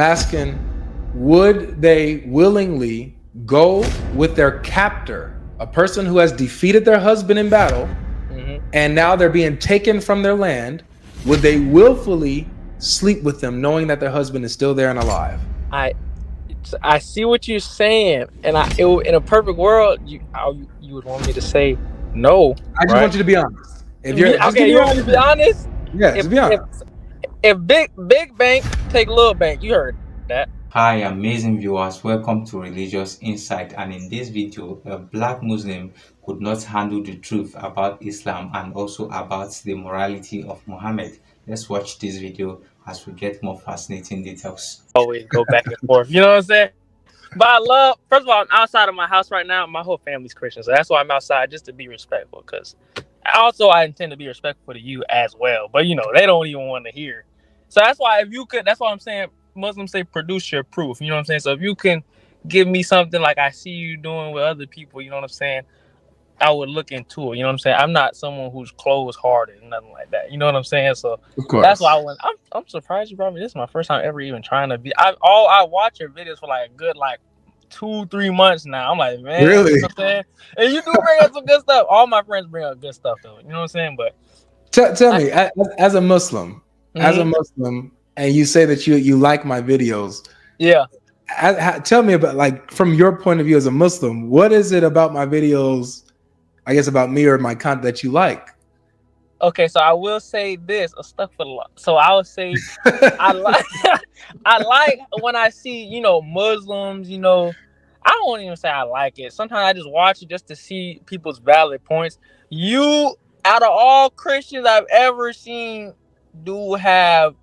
Asking, would they willingly go with their captor, a person who has defeated their husband in battle, and now they're being taken from their land? Would they willfully sleep with them, knowing that their husband is still there and alive? I see what you're saying, and in a perfect world, you would want me to say no, I just right? want you to be honest. If you're just give Okay, me you your want me to be honest? yeah, If just be honest. big bank take little bank, you heard that. Hi, amazing viewers. Welcome to Religious Insight. And in this video, a black Muslim could not handle the truth about Islam and also about the morality of Muhammad. Let's watch this video as we get more fascinating details. Always go back and forth. You know what I'm saying? But first of all, I'm outside of my house right now. My whole family's Christian, so that's why I'm outside, just to be respectful. Because also, I intend to be respectful to you as well. But they don't even want to hear. So that's why that's why I'm saying Muslims say produce your proof. You know what I'm saying? So if you can give me something like I see you doing with other people, you know what I'm saying, I would look into it. You know what I'm saying? I'm not someone who's closed-hearted and nothing like that. You know what I'm saying? So Of course. that's why I'm surprised you brought me. This is my first time ever even trying to be. I watch your videos for like a good 2-3 months now. I'm like, man, Really? you know what I'm saying? And you do bring up some good stuff. All my friends bring up good stuff though. You know what I'm saying? But Tell me, as a Muslim, and you say that you like my videos. Yeah. Tell me about, from your point of view as a Muslim, what is it about my videos, I guess about me or my content, that you like? Okay, so I will say this, astaghfirullah. So I would say I like I like when I see, Muslims, I won't even say I like it. Sometimes I just watch it just to see people's valid points. You, out of all Christians I've ever seen, do have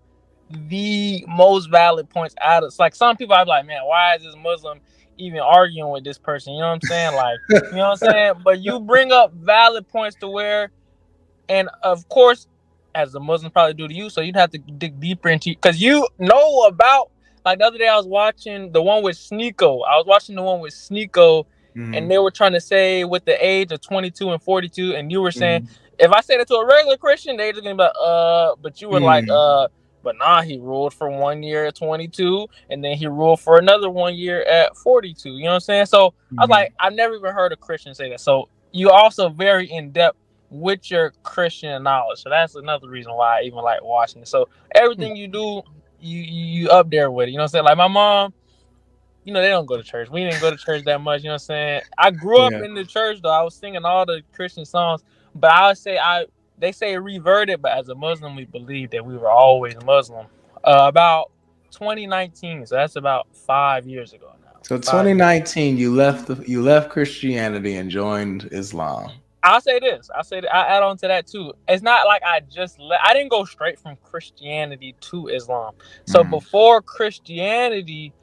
the most valid points out of. It's like some people I'm like, man, why is this Muslim even arguing with this person? You know what I'm saying? You know what I'm saying? But you bring up valid points to where, and of course, as the Muslims probably do to you, so you'd have to dig deeper into, because you know about, like the other day I was watching the one with Sneeko. And they were trying to say with the age of 22 and 42, and you were saying, if I say that to a regular Christian, they're just gonna be like, but you were like, but nah, he ruled for 1 year at 22, and then he ruled for another 1 year at 42. You know what I'm saying? So I was like, I've never even heard a Christian say that. So you also very in depth with your Christian knowledge. So that's another reason why I even like watching it. So everything you do, you up there with it. You know what I'm saying? Like my mom, they don't go to church. We didn't go to church that much. You know what I'm saying? I grew up in the church though. I was singing all the Christian songs, but I would say they say reverted, but as a Muslim, we believe that we were always Muslim. About 2019, so that's about 5 years ago now. So 2019, you left Christianity and joined Islam. I'll say this. I add on to that too. It's not like I didn't go straight from Christianity to Islam. So before Christianity,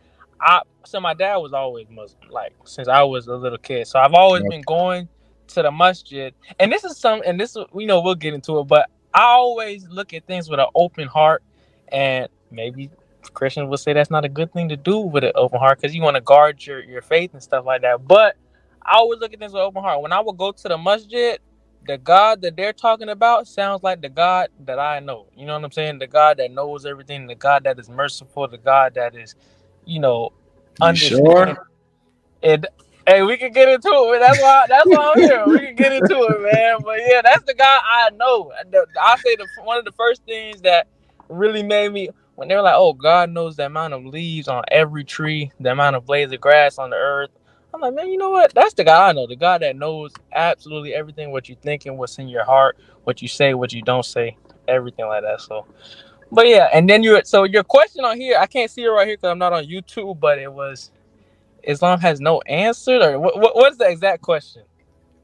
so my dad was always Muslim, since I was a little kid. So I've always been going to the masjid. And we'll get into it, but I always look at things with an open heart. And maybe Christians will say that's not a good thing to do with an open heart, because you want to guard your faith and stuff like that. But I always look at things with an open heart. When I would go to the masjid, the God that they're talking about sounds like the God that I know. You know what I'm saying? The God that knows everything, the God that is merciful, the God that is, understanding. Sure? Hey, we can get into it. That's why I'm here. We can get into it, man. But yeah, that's the God I know. I say one of the first things that really made me, when they were like, oh, God knows the amount of leaves on every tree, the amount of blades of grass on the earth. I'm like, man, you know what? That's the God I know. The God that knows absolutely everything, what you're thinking, what's in your heart, what you say, what you don't say, everything like that. So, but yeah, and then your question on here, I can't see it right here because I'm not on YouTube, but it was, Islam has no answer, or what's the exact question?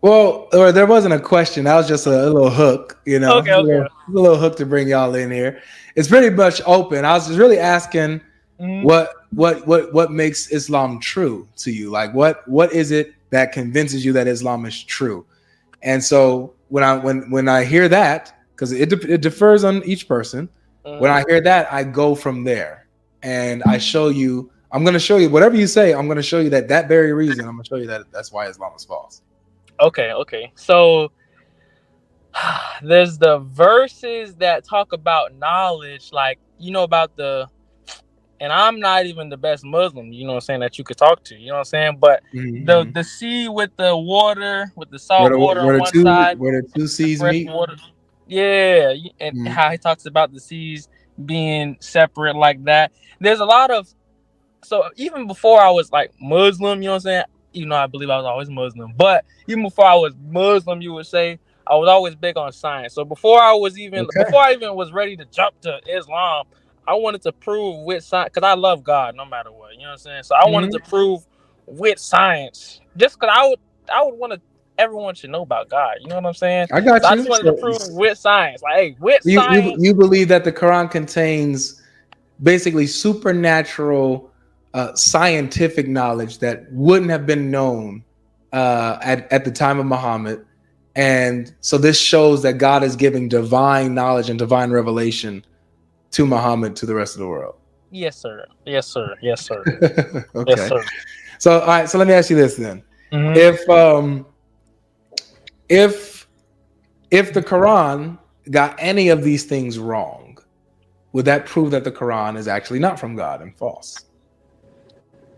Well, or there wasn't a question. That was just a little hook, Okay. A little hook to bring y'all in here. It's pretty much open. I was just really asking what makes Islam true to you? Like what is it that convinces you that Islam is true? And so when I hear that, because it differs on each person, when I hear that, I go from there and I show you. I'm going to show you whatever you say. I'm going to show you that very reason. I'm going to show you that's why Islam is false. Okay. So there's the verses that talk about knowledge, about and I'm not even the best Muslim, you know what I'm saying, that you could talk to, you know what I'm saying? But Mm-hmm. the sea with the water, with the salt water on one side, where the two the seas fresh meet. water, yeah, and Mm-hmm. how he talks about the seas being separate like that. There's a lot of, so even before I was like Muslim, you know what I'm saying? You know, I believe I was always Muslim, but even before I was Muslim, you would say I was always big on science. So Okay. before I even was ready to jump to Islam, I wanted to prove with science, because I love God no matter what. You know what I'm saying? So I wanted Mm-hmm. to prove with science, just because I would want to. Everyone should know about God. You know what I'm saying? I So got I just you. wanted to So prove with science, like, hey, with you science. believe that the Quran contains basically supernatural, scientific knowledge that wouldn't have been known at the time of Muhammad, and so this shows that God is giving divine knowledge and divine revelation to Muhammad to the rest of the world. Yes, sir. Yes, sir. Yes, sir. Yes, Okay. sir. So all right. So let me ask you this then: Mm-hmm. if if the Quran got any of these things wrong, would that prove that the Quran is actually not from God and false?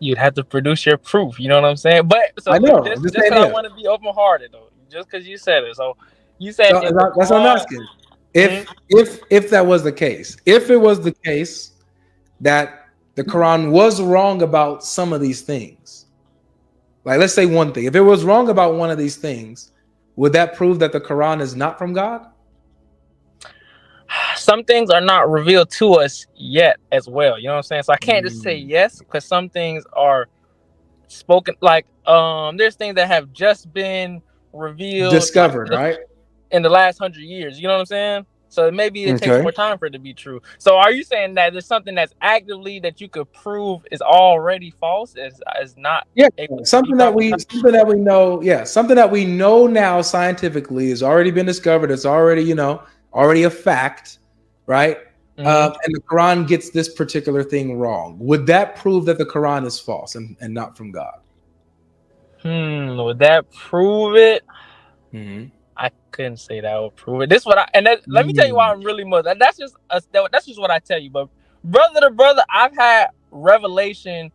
You'd have to produce your proof. You know what I'm saying? But so I know. I'm just just saying because I if. want to be open hearted though, just because you said it. So you said So if the that's what I'm Quran, asking. mhm, If that was the case, if it was the case that the Quran was wrong about some of these things, like let's say one thing, if it was wrong about one of these things, would that prove that the Quran is not from God? some things are not revealed to us yet as well. You know what I'm saying? So I can't just say Mm. yes because some things are spoken. Like there's things that have just been revealed like Discovered, right? in the last 100 years. You know what I'm saying? So maybe it takes Okay. more time for it to be true. So are you saying that there's something that's actively that you could prove is already false, is not Yeah, able to be something that we know, yeah, something that we know now scientifically has already been discovered. It's already, already a fact, right? Mm-hmm. And the Quran gets this particular thing wrong. Would that prove that the Quran is false and not from God? Would that prove it? Mm-hmm. I couldn't say that would prove it. This what let me tell you why I'm really Muslim. That's just what I tell you. But brother to brother, I've had revelation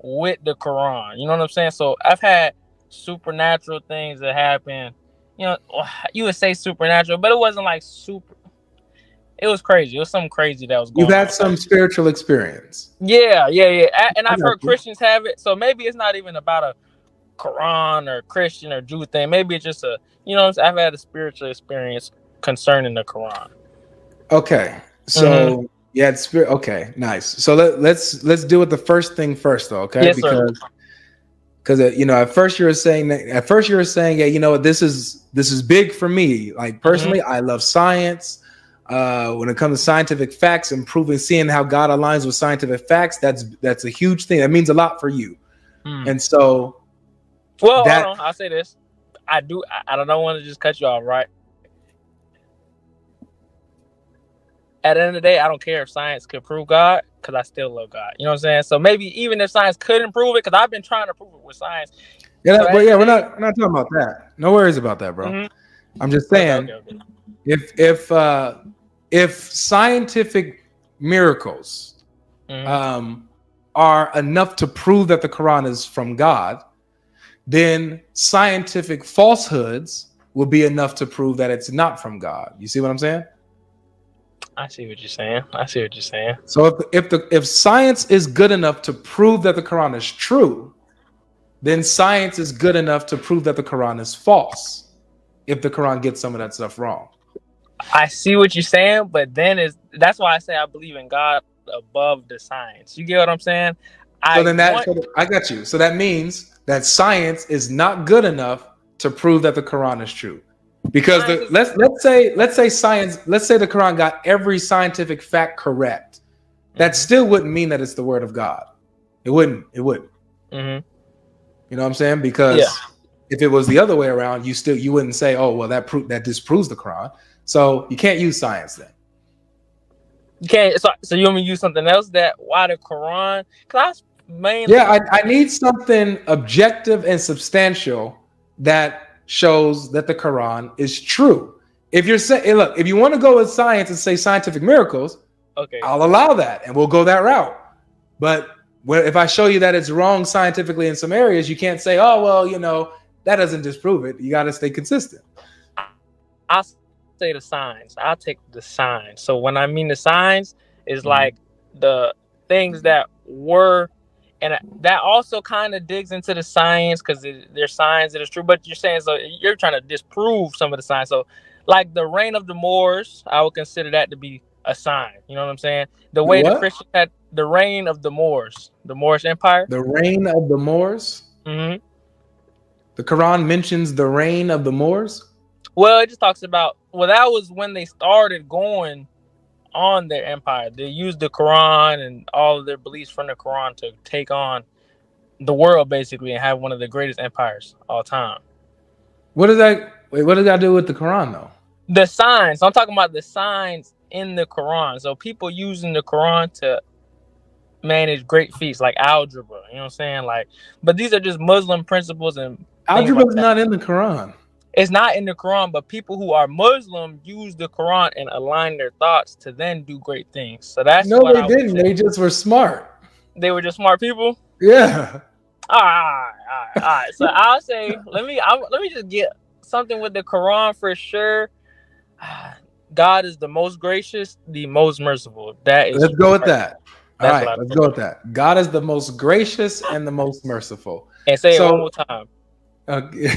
with the Quran. You know what I'm saying? So I've had supernatural things that happen. You know, you would say supernatural, but it wasn't like super. It was crazy. It was something crazy that was You've going had on. some spiritual experience. Yeah, yeah, yeah. And I I've got heard you. Christians have it. So maybe it's not even about a Quran or Christian or Jew thing. Maybe it's just a, I've had a spiritual experience concerning the Quran. Okay. Mm-hmm. So yeah, it's spirit. Okay, nice. So let's deal with the first thing first, though. Okay, Yes, sir. because at first you were saying yeah, you know what, this is big for me, like personally. I love science. When it comes to scientific facts and seeing how God aligns with scientific facts, that's a huge thing. That means a lot for you. And so Well, hold that on. I'll say this. I don't want to just cut you off, right? At the end of the day, I don't care if science could prove God, because I still love God. You know what I'm saying? So maybe even if science couldn't prove it, because I've been trying to prove it with science. yeah, So at the but end yeah, of the we're day, not talking about that. No worries about that, bro. mm-hmm. I'm just Okay, saying, okay, okay. if scientific miracles are enough to prove that the Quran is from God, then scientific falsehoods will be enough to prove that it's not from God. You see what I'm saying? I see what you're saying. So if science is good enough to prove that the Quran is true, then science is good enough to prove that the Quran is false. If the Quran gets some of that stuff wrong. I see what you're saying, but that's why I say I believe in God above the science. You get what I'm saying? So I got you. So that means that science is not good enough to prove that the Quran is true. Because let's say science, let's say the Quran got every scientific fact correct. That still wouldn't mean that it's the word of God. It wouldn't. Mm-hmm. You know what I'm saying? Because if it was the other way around, you wouldn't say, oh well, that disproves the Quran. So you can't use science then. You can't. So you want me to use something else? That why the Quran? Because mainly. Yeah, I need something objective and substantial that shows that the Quran is true. If you're saying, hey, look, if you want to go with science and say scientific miracles, Okay, I'll allow that, and we'll go that route. But if I show you that it's wrong scientifically in some areas, you can't say, oh, well, that doesn't disprove it. You got to stay consistent. I'll say the signs. I'll take the signs. So when I mean the signs is like the things that were, and that also kind of digs into the science because there's signs that it's true. But you're saying, so you're trying to disprove some of the signs. So like the reign of the Moors, I would consider that to be a sign. You know what I'm saying? The way the Christians had the reign of the Moors, the Moorish Empire. The reign of the Moors? Mm-hmm. The Quran mentions the reign of the Moors? Well, it just talks about, that was when they started going on their empire. They used the Quran and all of their beliefs from the Quran to take on the world, basically, and have one of the greatest empires of all time. What does that do with the Quran, though? The signs. I'm talking about the signs in the Quran. So people using the Quran to manage great feats like algebra. You know what I'm saying? But these are just Muslim principles and algebra is not in the Quran. It's not in the Quran, but people who are Muslim use the Quran and align their thoughts to then do great things. So that's no, they didn't. They just were smart. They were just smart people. Yeah. All right. So I'll say, let me just get something with the Quran for sure. God is the most gracious, the most merciful. That is. Let's go with that. All right, let's go with that. God is the most gracious and the most merciful. And say it one more time. Okay.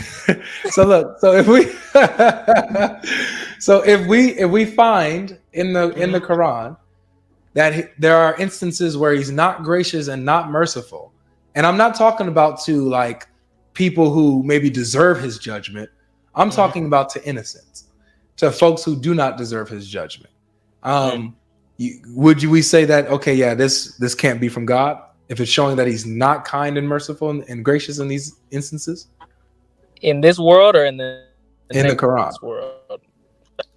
So if we find in the Quran that there are instances where he's not gracious and not merciful, and I'm not talking about to like people who maybe deserve his judgment. I'm talking about to innocents, to folks who do not deserve his judgment. Would we say that, okay, yeah, this can't be from God if it's showing that he's not kind and merciful and gracious in these instances? In this world or in the Quran? World?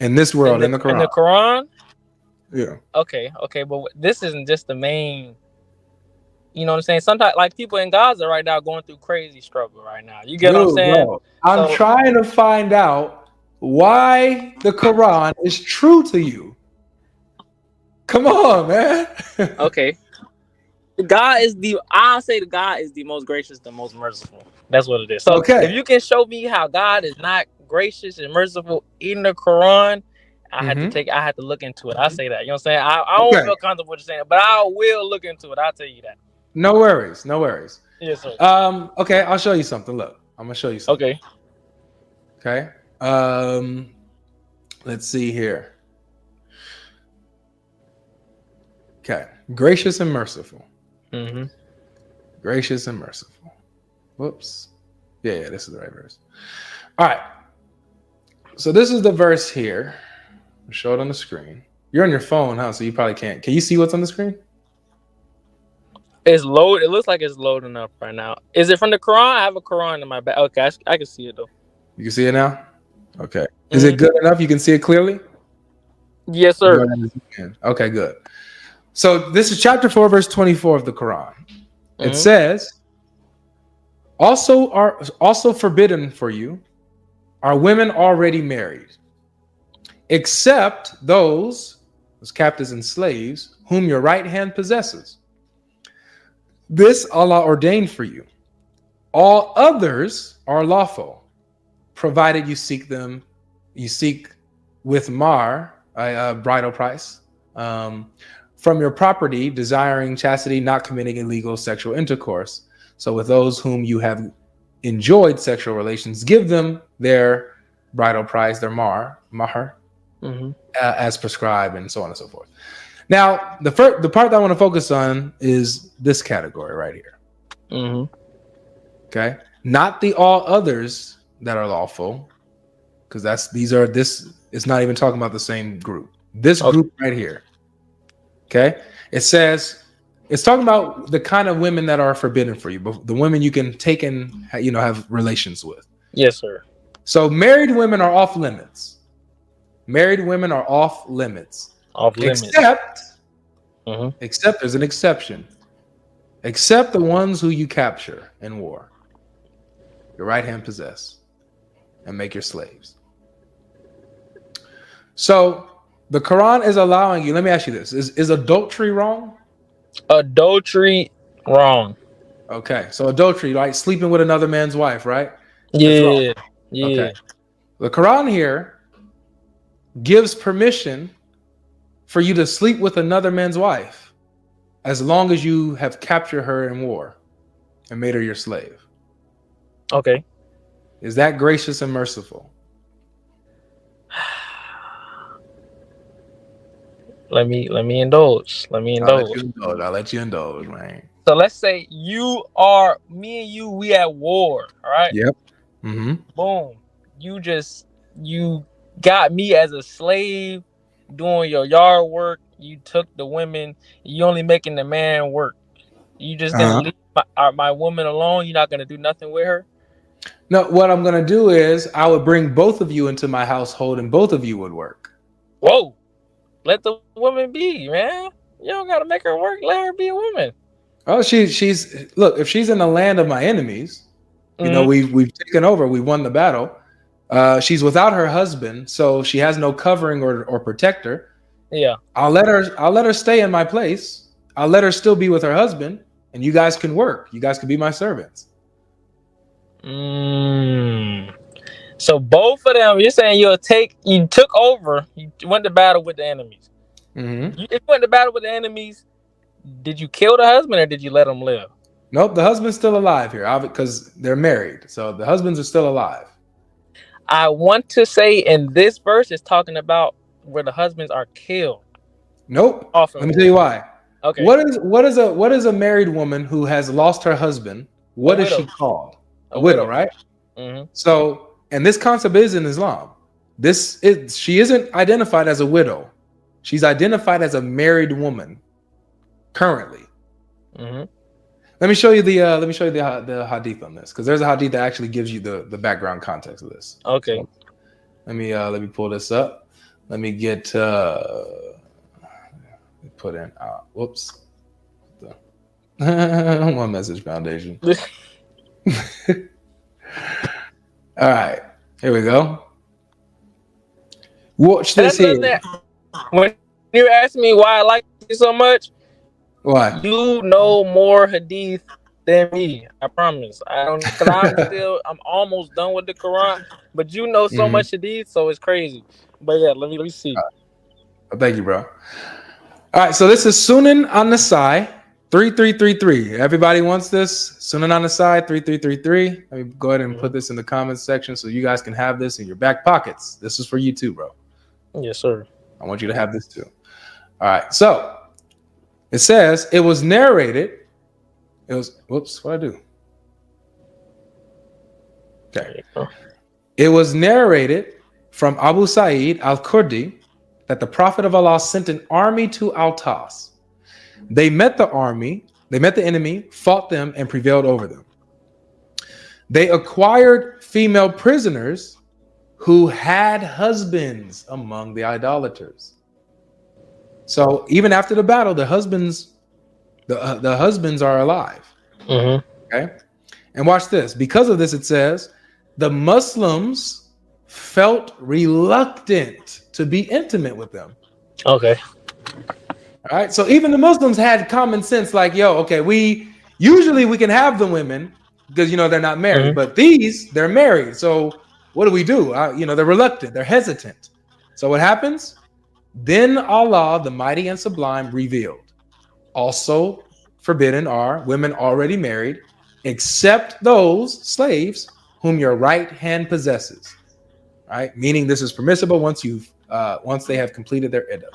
In this world, in the Quran. In the Quran? Yeah. Okay, but this isn't just the main. You know what I'm saying? Sometimes, like people in Gaza right now going through crazy struggle right now. You get what I'm saying? Bro, I'm trying to find out why the Quran is true to you. Come on, man. Okay. I'll say God is the most gracious, the most merciful. That's what it is. So if you can show me how God is not gracious and merciful in the Quran, I had to look into it. I'll say that. You know what I'm saying? I don't feel comfortable with saying it, but I will look into it. I'll tell you that. No worries. Yes, sir. Okay, I'll show you something. Look, I'm gonna show you something. Okay. Let's see here. Okay. Gracious and merciful. Mm-hmm. Gracious and merciful. Whoops. Yeah, this is the right verse. All right. So this is the verse here. I'll show it on the screen. You're on your phone, huh? So you probably can't. Can you see what's on the screen? It's loaded. It looks like it's loading up right now. Is it from the Quran? I have a Quran in my back. Okay, I can see it though. You can see it now? Okay. Is it good enough? You can see it clearly? Yes, sir. Okay, good. So this is chapter 4, verse 24 of the Quran. It says, also forbidden for you are women already married, except those captives and slaves whom your right hand possesses. This Allah ordained for you. All others are lawful, provided you seek with mar, a bridal price, from your property, desiring chastity, not committing illegal sexual intercourse. So with those whom you have enjoyed sexual relations, give them their bridal price, their mahar, as prescribed, and so on and so forth. Now, the part that I want to focus on is this category right here. Okay, not the all others that are lawful, because this is not even talking about the same group. This group right here. Okay, it says it's talking about the kind of women that are forbidden for you, but the women you can take and have relations with. Yes, sir. So married women are off limits. Married women are off limits. Except there's an exception. Except the ones who you capture in war, your right hand possess, and make your slaves. So the Quran is allowing you. Let me ask you this: Is adultery wrong? Adultery, wrong. Okay, so adultery, like sleeping with another man's wife, right? That's wrong. Yeah, yeah. Okay. The Quran here gives permission for you to sleep with another man's wife as long as you have captured her in war and made her your slave. Okay. Is that gracious and merciful? Let me indulge. Let me indulge. I'll let you indulge, man. So let's say me and you, we at war. All right. Yep. Mm-hmm. Boom. You got me as a slave doing your yard work. You took the women. You only making the man work. You just gonna leave my woman alone. You're not gonna do nothing with her. No, what I'm gonna do is I would bring both of you into my household, and both of you would work. Whoa. Let the woman be, man. You don't gotta make her work. Let her be a woman. Oh, she's look. If she's in the land of my enemies, you know we've taken over. We won the battle. She's without her husband, so she has no covering or protector. Yeah, I'll let her stay in my place. I'll let her still be with her husband, and you guys can work. You guys can be my servants. So both of them, you're saying you took over. You went to battle with the enemies. Mm-hmm. If you went to battle with the enemies, did you kill the husband or did you let him live? Nope, the husband's still alive here because they're married. So the husbands are still alive. I want to say in this verse, it's talking about where the husbands are killed. Nope. Let me tell you why. Okay. What is a married woman who has lost her husband? What is she called? A widow, right? Mm-hmm. So, and this concept is in Islam. She isn't identified as a widow. She's identified as a married woman currently. Mm-hmm. Let me show you the hadith on this, because there's a hadith that actually gives you the background context of this. Okay. So let me pull this up. Let me get put in. Whoops. One Message Foundation. All right, here we go. Watch this here. When you ask me why I like you so much, why? You know more hadith than me. I promise. I don't, because I'm almost done with the Quran, but you know so much hadith, so it's crazy. But yeah, let me see. Thank you, bro. All right, so this is Sunan an-Nasai 3333. Everybody wants this? Sunan an-Nasai 3333. Let me go ahead and put this in the comments section so you guys can have this in your back pockets. This is for you too, bro. Yes, sir. I want you to have this too. All right, so it says it was narrated. It was, whoops, what'd I do? Okay. It was narrated from Abu Sa'id al-Khudri that the Prophet of Allah sent an army to Al-Tas. They met the enemy, fought them, and prevailed over them. They acquired female prisoners who had husbands among the idolaters. So even after the battle, the husbands are alive. Mm-hmm. Okay, and watch this. Because of this, it says the Muslims felt reluctant to be intimate with them. Okay. All right. So even the Muslims had common sense, like, yo, okay, we can have the women because they're not married, but they're married. So what do we do? They're reluctant, they're hesitant. So what happens? Then Allah, the Mighty and Sublime, revealed. Also forbidden are women already married, except those slaves whom your right hand possesses. Right? Meaning this is permissible once they have completed their iddah.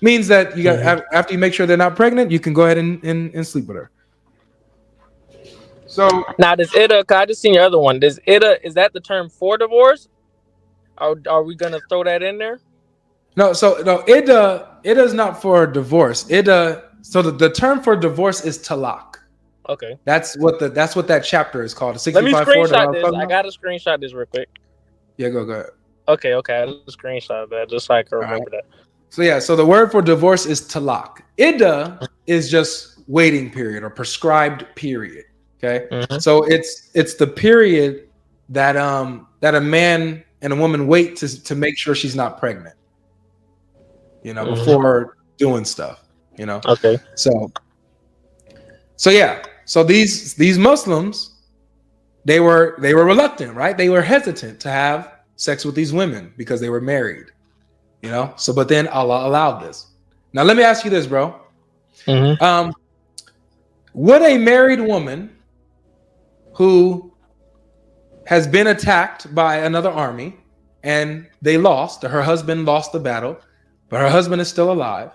Means that you got after you make sure they're not pregnant, you can go ahead and sleep with her. So now this iddah, I just seen your other one. This iddah, is that the term for divorce? Are we gonna throw that in there? No, iddah is not for divorce. Iddah, so the term for divorce is talaq. Okay. That's what that chapter is called. Let me screenshot this. I gotta screenshot this real quick. Yeah, go ahead. Okay. I just screenshot that just so I can remember that. So the word for divorce is talaq. Iddah is just waiting period or prescribed period. Okay. Mm-hmm. So it's the period that a man and a woman wait to make sure she's not pregnant. Before doing stuff. Okay. So So yeah, so these Muslims, they were reluctant, right? They were hesitant to have sex with these women because they were married, you know. So, but then Allah allowed this. Now, let me ask you this, bro. Mm-hmm. Would a married woman who has been attacked by another army and they lost, her husband lost the battle, but her husband is still alive,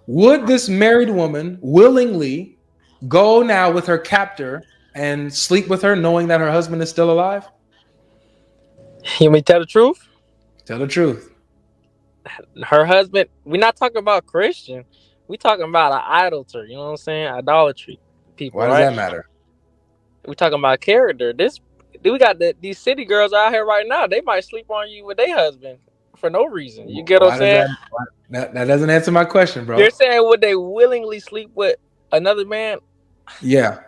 would this married woman willingly go now with her captor and sleep with her knowing that her husband is still alive? You may tell the truth? Tell the truth. Her husband, we're not talking about Christian. We talking about an idolater, you know what I'm saying? Idolatry people, Why does right? that matter? We talking about character. We got these city girls out here right now. They might sleep on you with their husband for no reason. You get what I'm saying? That doesn't answer my question, bro. You're saying would they willingly sleep with another man? Yeah.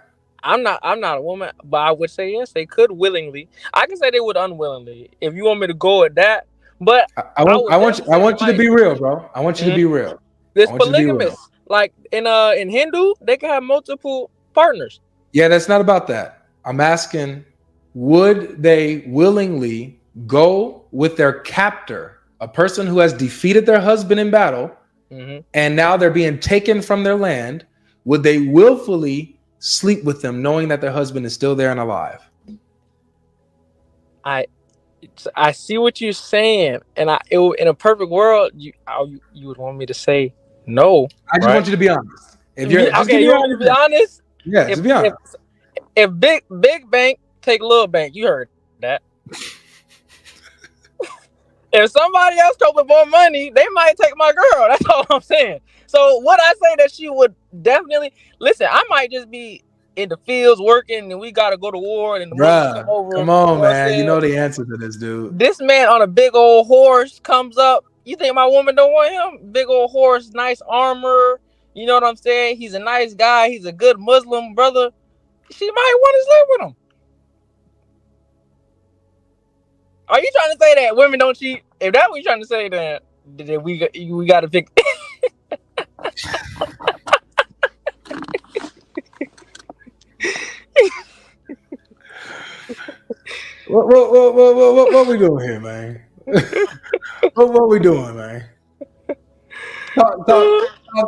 I'm not a woman, but I would say yes, they could willingly. I can say they would unwillingly. If you want me to go at that, but I want you to be real, bro. I want you to be real. This polygamous, like in Hindu, they can have multiple partners. Yeah, that's not about that. I'm asking, would they willingly go with their captor, a person who has defeated their husband in battle, and now they're being taken from their land? Would they willfully sleep with them, knowing that their husband is still there and alive? I see what you're saying, and in a perfect world, you would want me to say no. I just want you to be honest. If you're you want me to be honest? Yeah, just be honest. If big bank take little bank, you heard that. If somebody else come with more money, they might take my girl. That's all I'm saying. So would I say that she would definitely listen? I might just be in the fields working, and we gotta go to war, and the Muslims come over. Come on, man. You know the answer to this, dude. This man on a big old horse comes up. You think my woman don't want him? Big old horse, nice armor. You know what I'm saying? He's a nice guy. He's a good Muslim brother. She might want to sleep with him. Are you trying to say that women don't cheat? If that's what you're trying to say, then we got to pick. What we doing here, man? what we doing, man?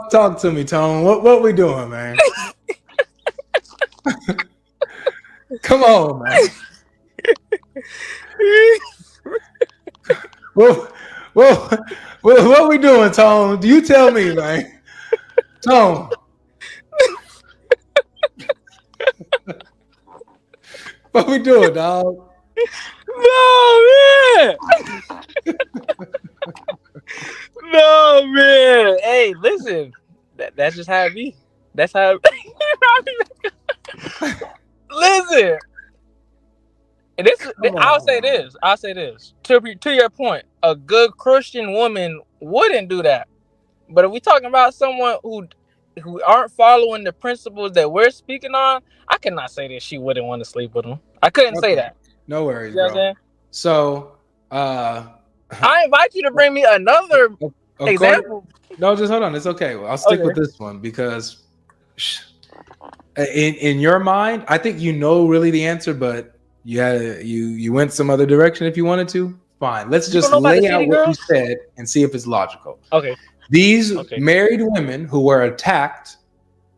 Talk to me, Tone. What we doing, man? Come on, man. What we doing, Tone? You tell me, man. Tone. What we doing, dog? No, man. No, man. Hey, listen. That's just how it be. That's how listen. And I'll say this. To your point, a good Christian woman wouldn't do that. But if we're talking about someone who aren't following the principles that we're speaking on, I cannot say that she wouldn't want to sleep with him. I couldn't say that. No worries, you know bro. So, I invite you to bring me another example. No, just hold on. It's okay. I'll stick with this one because in your mind, I think you know really the answer, but you went some other direction if you wanted to. Fine. Let's just lay out what you said and see if it's logical. Okay. These married women who were attacked,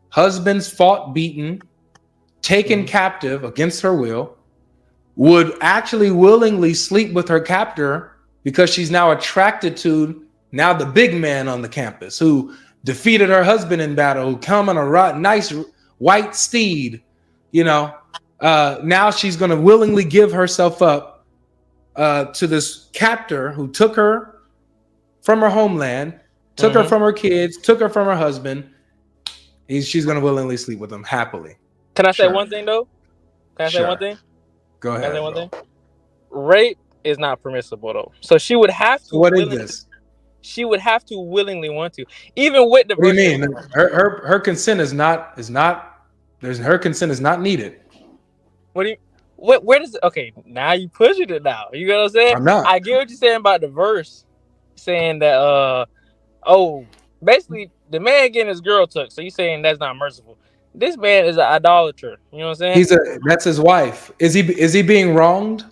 husbands fought, beaten, taken captive against her will, would actually willingly sleep with her captor because she's now attracted to now the big man on the campus who defeated her husband in battle, who come on a nice white steed, you know. Now she's going to willingly give herself up to this captor who took her from her homeland, took her from her kids, took her from her husband. She's going to willingly sleep with him happily. Can I say one thing, though? Can I say one thing? Go ahead. Can I say one thing? Rape is not permissible, though. So she would have to. What is this? She would have to willingly want to, even with the. What do you mean? Her consent is not. Her consent is not needed. What do you? Where does it? Okay, now you pushing it now. You know what I'm saying? I'm not. I get what you're saying about the verse, saying that basically the man getting his girl took. So you saying that's not merciful? This man is an idolater. You know what I'm saying? That's his wife. Is he being wronged?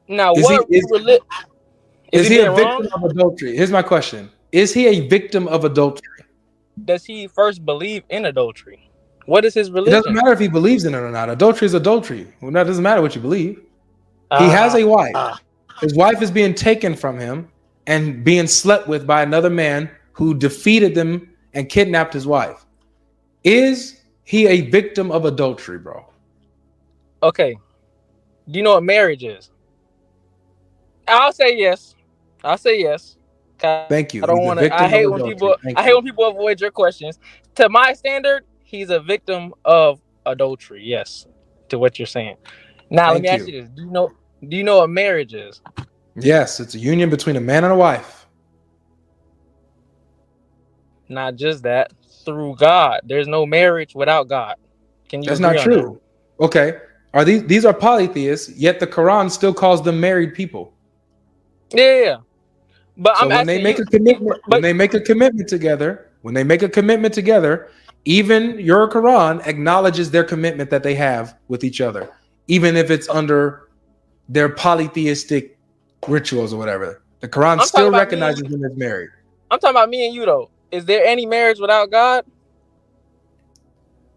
Now, Is he what is is is he he a being wrong? victim of adultery? Here's my question: is he a victim of adultery? Does he first believe in adultery? What is his It doesn't religion? matter if he believes in it or not. Adultery is adultery. Well, that doesn't matter what you believe. He has Uh, a wife. uh, His wife is being taken from him and being slept with by another man who defeated them and kidnapped his wife. Is he a victim of adultery, bro? okay. Do you know what marriage is? I'll say yes. I'll say yes. 'Cause Thank I you. don't He's a want to. I victim of hate when adultery. people. I Thank hate you. when people avoid your questions. To my standard, he's a victim of adultery. Yes, to what you're saying. Now, let me Thank ask you. you this: Do you know what marriage is? Yes, it's a union between a man and a wife. Not just that. Through God, there's no marriage without God. Can you That's agree not on that? true. Okay. Are these are polytheists, yet the Quran still calls them married people. Yeah. But So I'm when they asking make you. a commitment, But even your Quran acknowledges their commitment that they have with each other, even if it's under their polytheistic rituals or whatever. The Quran I'm talking still about me and recognizes you. them as married. I'm talking about me and you though. Is there any marriage without God?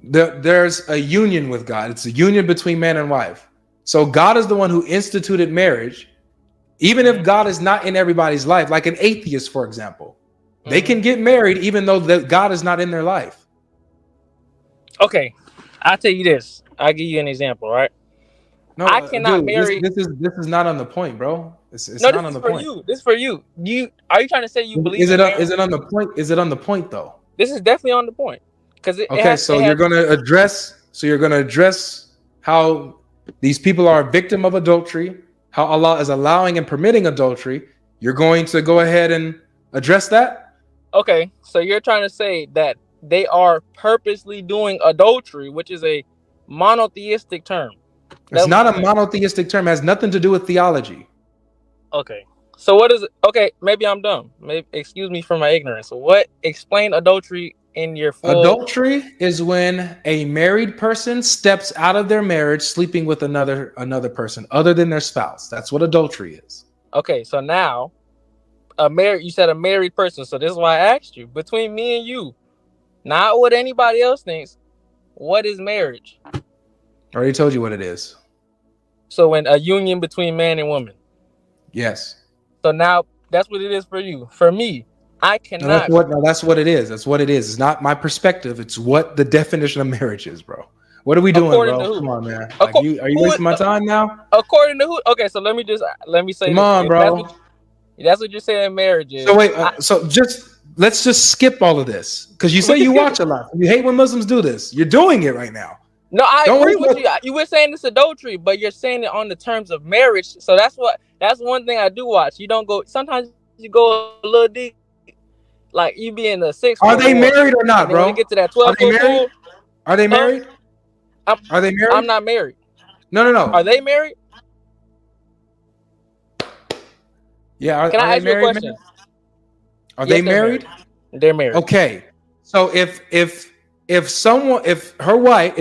There's a union with God. It's a union between man and wife. So God is the one who instituted marriage. Even if Mm-hmm. God is not in everybody's life, like an atheist, for example, they Mm-hmm. can get married even though God is not in their life. Okay, I'll tell you this. I'll give you an example, right? No, I cannot dude, marry. this is not on the point, bro. It's No, not this on is the for point. you. This is for you. Are you trying to say you believe Is in marriage? it on the point? Is it on the point though? This is definitely on the point because it Okay, has so you're gonna address how these people are a victim of adultery, how Allah is allowing and permitting adultery. You're going to go ahead and address that? Okay, so you're trying to say that they are purposely doing adultery, which is a monotheistic term. It's That's what not you're a saying. monotheistic term, it has nothing to do with theology. Okay. So what is it? Okay, maybe I'm dumb. Maybe excuse me for my ignorance. So what explain adultery in your full. Adultery is when a married person steps out of their marriage sleeping with another person other than their spouse. That's what adultery is. Okay, so now you said a married person. So this is why I asked you. Between me and you, not what anybody else thinks, what is marriage? I already told you what it is. So when a union between man and woman. Yes. So now that's what it is for you. For me, I cannot. That's what it is. That's what it is. It's not my perspective. It's what the definition of marriage is, bro. What are we doing, According bro? to who? Come on, man. Like are you Who? wasting my time now? According to who? Okay, so let me say Come this. on, bro. That's what you're saying. Marriage So is. wait, let's just skip all of this because you We say can you skip it. watch a lot. You hate when Muslims do this. You're doing it right now. No, I Don't agree waste with my you. You were saying it's adultery, but you're saying it on the terms of marriage. So that's one thing I do watch. You don't go. Sometimes you go a little deep, like you be in the 6 foot Are war, they married or and then when not, it get bro? to that 12 Are foot they pool, married? Are they huh? married? I'm Are they I'm married? not married. No, no, Are no. they married? Yeah, Can are I they ask you a married, question? man? Are they Yes, they're married. married? They're married. Okay. So if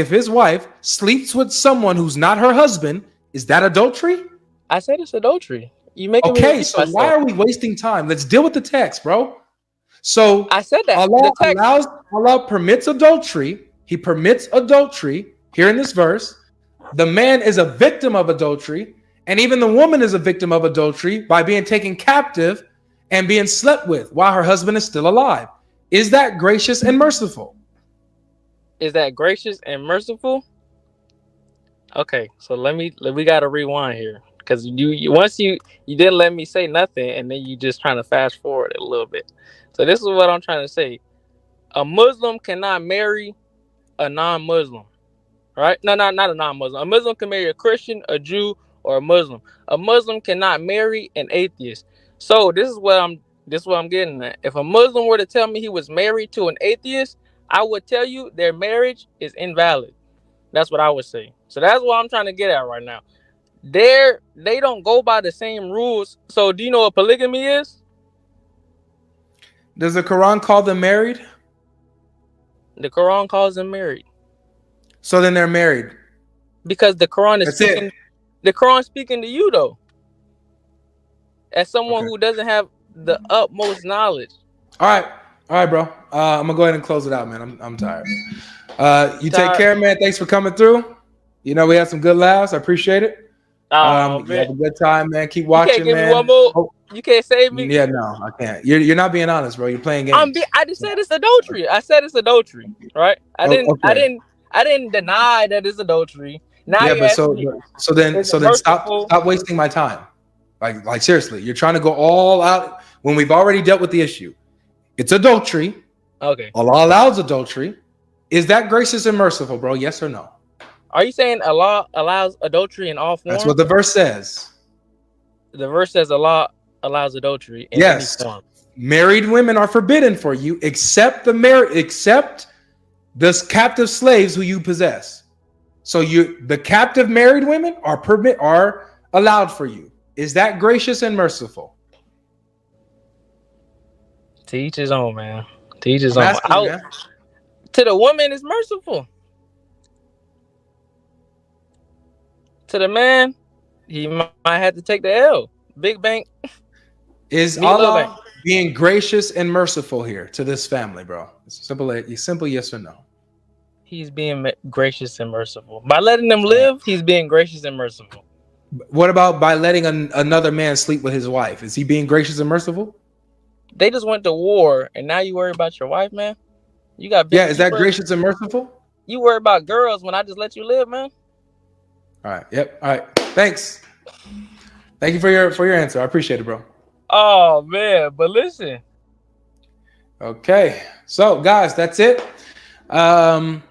his wife sleeps with someone who's not her husband, is that adultery? I said it's adultery. You making me Okay, repeat so why myself. are we wasting time? Let's deal with the text, bro. So I said that the text. Allah permits adultery. He permits adultery here in this verse. The man is a victim of adultery, and even the woman is a victim of adultery by being taken captive and being slept with while her husband is still alive. Is that gracious and merciful? Is that gracious and merciful? Okay, so we gotta rewind here because once you didn't let me say nothing and then you just trying to fast forward it a little bit. So this is what I'm trying to say. A Muslim cannot marry a non-Muslim, right? No, not a non-Muslim. A Muslim can marry a Christian, a Jew, or a Muslim. A Muslim cannot marry an atheist. So this is what I'm getting at. If a Muslim were to tell me he was married to an atheist, I would tell you their marriage is invalid. That's what I would say. So that's what I'm trying to get at right now. They don't go by the same rules. So do you know what polygamy is? Does the Quran call them married? The Quran calls them married So then they're married. because the Quran is That's it. speaking. The Quran speaking to you though, as someone Okay. who doesn't have the utmost knowledge. All right. All right, bro. I'm gonna go ahead and close it out, man. I'm tired. You take Tired. care, man. Thanks for coming through. You know, we had some good laughs. I appreciate it. Oh You have man, a good time, man. Keep you can't watching, give me man. one more. Oh, You can't save me. yeah, no, I can't. You're not being honest, bro. You're playing games. I just said it's adultery. I said it's adultery, right? I Oh, didn't. I okay. didn't. I didn't deny that it's adultery. Now Yeah, you but ask me, so then is it stop merciful? wasting my time. Like seriously, you're trying to go all out when we've already dealt with the issue. It's adultery. Okay. Allah allows adultery. Is that gracious and merciful, bro? Yes or no? Are you saying Allah allows adultery in all forms? That's what the verse says. The verse says Allah allows adultery in Yes. any form. Married women are forbidden for you, except the captive slaves who you possess. So the captive married women are allowed for you. Is that gracious and merciful? To each his own, man. To each his I'm own. asking, man. To the woman, it's merciful. To the man, he might have to take the L. Big bank. Is Meat Low Bank. Allah being gracious and merciful here to this family, bro? It's simple yes or no. He's being gracious and merciful. By letting them live, he's being gracious and merciful. What about by letting another man sleep with his wife? Is he being gracious and merciful? They just went to war, and now you worry about your wife, man? You got is that gracious and merciful? You worry about girls when I just let you live, man? All right. Yep. All right. Thanks. Thank you for your answer. I appreciate it, bro. Oh man, but listen. Okay. So guys, that's it. I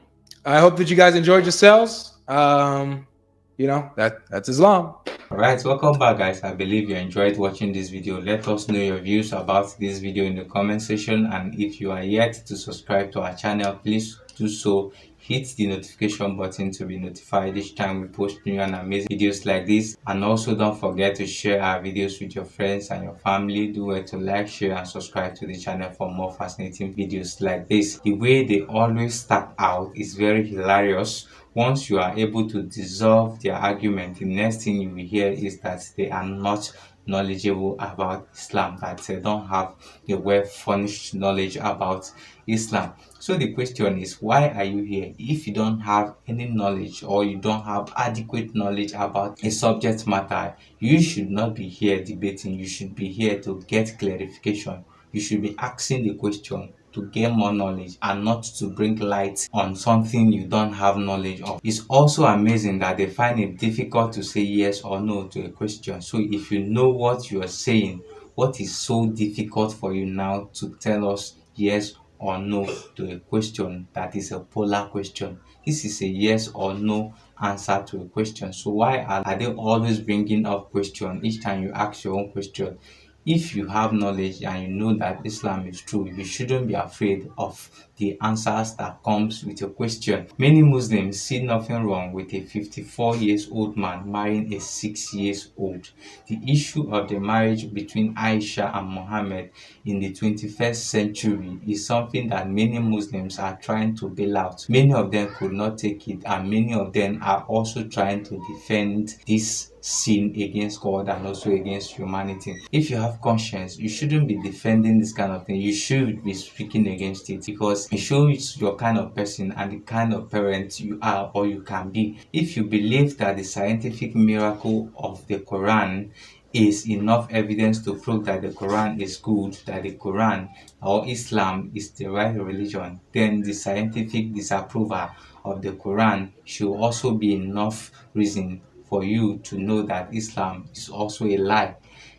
hope that you guys enjoyed yourselves. That's Islam. Alright, welcome back guys. I believe you enjoyed watching this video. Let us know your views about this video in the comment section, and if you are yet to subscribe to our channel, please do so. Hit the notification button to be notified each time we post new and amazing videos like this, and also don't forget to share our videos with your friends and your family. Do well to like, share and subscribe to the channel for more fascinating videos like this. The way they always start out is very hilarious. Once you are able to dissolve their argument, the next thing you will hear is that they are not knowledgeable about Islam, that they don't have a well-furnished knowledge about Islam. So the question is, why are you here? If you don't have any knowledge, or you don't have adequate knowledge about a subject matter, you should not be here debating. You should be here to get clarification. You should be asking the question to gain more knowledge, and not to bring light on something you don't have knowledge of. It's also amazing that they find it difficult to say yes or no to a question. So if you know what you are saying, what is so difficult for you now to tell us yes or no to a question that is a polar question? This is a yes or no answer to a question. So why are they always bringing up question each time you ask your own question? If you have knowledge and you know that Islam is true, you shouldn't be afraid of the answers that comes with your question. Many Muslims see nothing wrong with a 54 years old man marrying a 6 years old. The issue of the marriage between Aisha and Muhammad in the 21st century is something that many Muslims are trying to bail out. Many of them could not take it, and many of them are also trying to defend this sin against God and also against humanity. If you have conscience, you shouldn't be defending this kind of thing. You should be speaking against it, because it shows your kind of person and the kind of parent you are or you can be. If you believe that the scientific miracle of the Quran is enough evidence to prove that the Quran is good, that the Quran or Islam is the right religion, then the scientific disapproval of the Quran should also be enough reason for you to know that Islam is also a lie,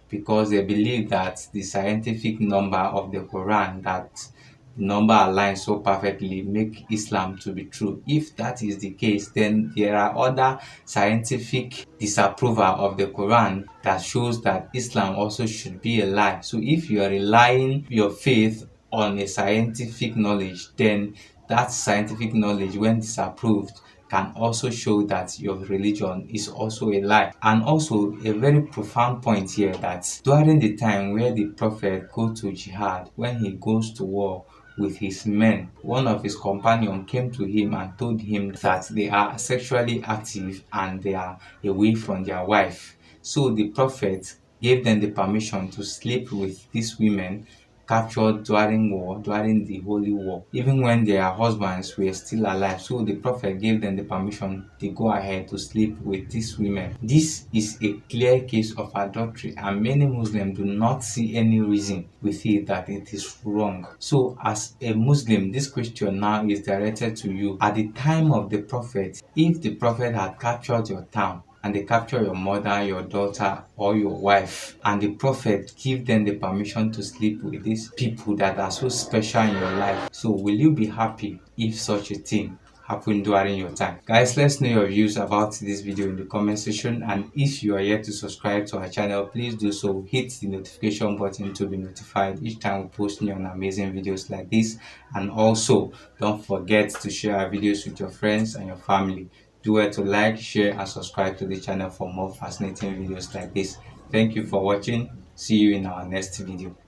because they believe that the scientific number of the Quran, that the number aligns so perfectly, make Islam to be true. If that is the case, then there are other scientific disapproval of the Quran that shows that Islam also should be a lie. So if you are relying your faith on a scientific knowledge, then that scientific knowledge, when disapproved, can also show that your religion is also a lie. And also a very profound point here, that during the time where the prophet go to jihad, when he goes to war, with his men, one of his companions came to him and told him that they are sexually active and they are away from their wife. So the prophet gave them the permission to sleep with these women captured during war, during the holy war, even when their husbands were still alive. So the prophet gave them the permission to go ahead to sleep with these women. This is a clear case of adultery, and many Muslims do not see any reason with it that it is wrong. So as a Muslim, this question now is directed to you. At the time of the prophet, if the prophet had captured your town, and they capture your mother, your daughter, or your wife, and the prophet give them the permission to sleep with these people that are so special in your life. So will you be happy if such a thing happened during your time? Guys, let's know your views about this video in the comment section, and if you are yet to subscribe to our channel, please do so. Hit the notification button to be notified each time we post new and amazing videos like this, and also don't forget to share our videos with your friends and your family. Do well to like, share, and subscribe to the channel for more fascinating videos like this. Thank you for watching. See you in our next video.